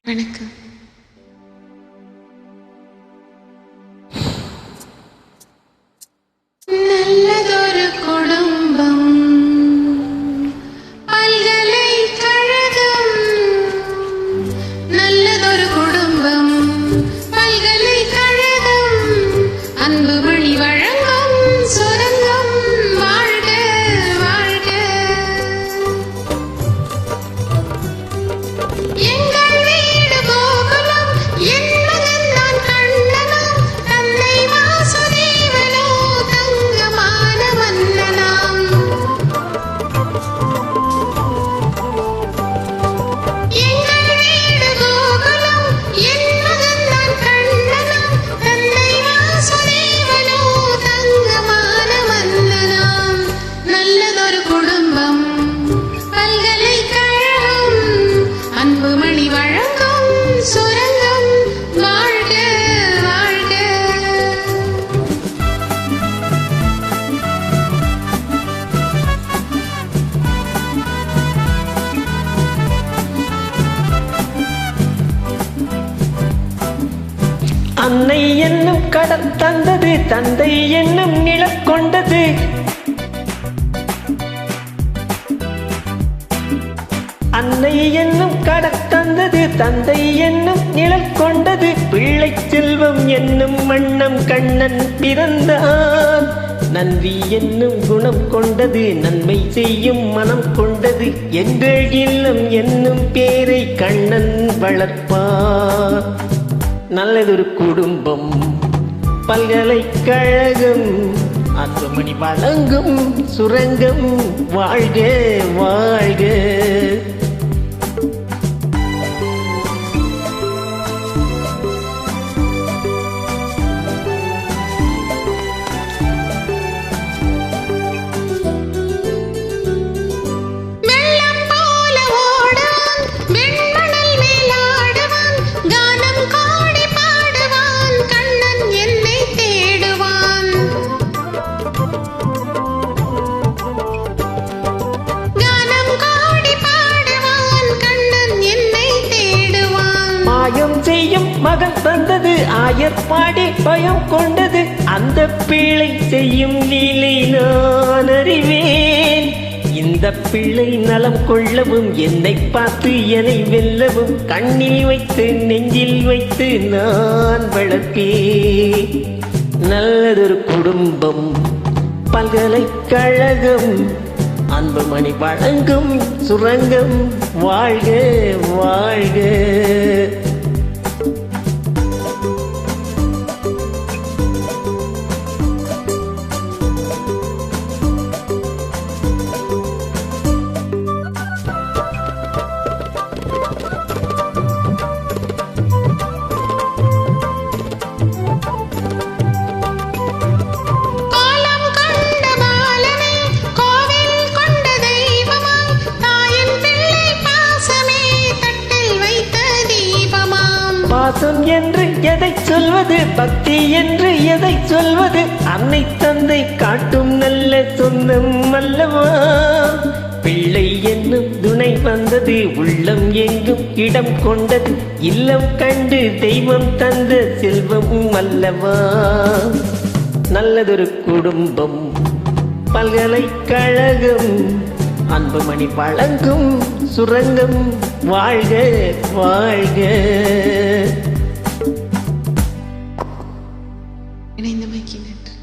வணக்கம். நல்லதொரு குடும்பம், பல்கலைக்கழகம். நல்லதொரு குடும்பம், பல்கலைக்கழகம். அன்பு மொழி வழங்கும் சுரங்கம். வாழ்க வாழ்க. எங்கள் வீடு கோகுலம். என் மகன் நான் கண்ணனா. தந்தை வாசுதேவனோ தங்கமான மன்னனாம். எங்கள் வீடு கோகுலம். என் மகன் நான் கண்ணனா. தந்தை வாசுதேவனோ தங்கமான மன்னனாம். நல்லதொரு குடும்பம், பல்கலைக்கழகம். அன்பு மணி வழங்கும் சுரங்கம். வாழ்க வாழ்க. அன்னை என்னும் கடல் தந்தது, தந்தை என்னும் நிலம் கொண்டது. அன்னை என்னும் கடல் தந்தது, தந்தை என்னும் நிழல் கொண்டது. பிள்ளை செல்வம் என்னும் வண்ணம் கண்ணன் பிறந்தான். நன்றி என்னும் குணம் கொண்டது, நன்மை செய்யும் மனம் கொண்டது. எங்கள் இல்லம் என்னும் பேரை கண்ணன் வளர்ப்பான். நல்லதொரு குடும்பம், பல்கலைக்கழகம். அன்புமணி வழங்கும் சுரங்கம். வாழ்க வாழ்க. வெள்ளம் போல ஓடுவான், வெண்மணல் மேல் ஆடுவான். கானம் கோடி பாடுவான், கண்ணன் என்னை தேடுவான். கானம் கோடி பாடுவான், கண்ணன் என்னை தேடுவான். மாயம் செய்யும் மகன் தந்தது, ஆயர் பாடி பயம் கொண்டது. அந்த பிள்ளை செய்யும் லீலை நான் அறிவேன். இந்த பிள்ளை நலம் கொள்ளவும், என்னை பார்த்து என்னை வெல்லவும், கண்ணில் வைத்து நெஞ்சில் வைத்து நான் வளர்ப்பேன். நல்லதொரு குடும்பம், பல்கலைக்கழகம். அன்புமணி வழங்கும் சுரங்கம். வாழ்க வாழ்க. கோலம் கொண்ட பாலனை, கோவில் கொண்ட தெய்வமாய். தாயின் பிள்ளை பாசமே தட்டில் வைத்த தீபமாம். பாசம் என்று எதை சொல்வது, பக்தி என்று எதை சொல்வது. அன்னை தந்தை காட்டும் நல்ல சொந்தம் அல்லவா. பிள்ளை என்னும் துணை வந்தது, உள்ளம் எங்கும் இடம் கொண்டது. இல்லம் கண்டு தெய்வம் தந்த செல்வம் அல்லவா. நல்லதொரு குடும்பம், பல்கலைக்கழகம். அன்புமணி வழங்கும் சுரங்கம். வாழ்க வாழ்க. இணைந்தமைக்கு நன்றி.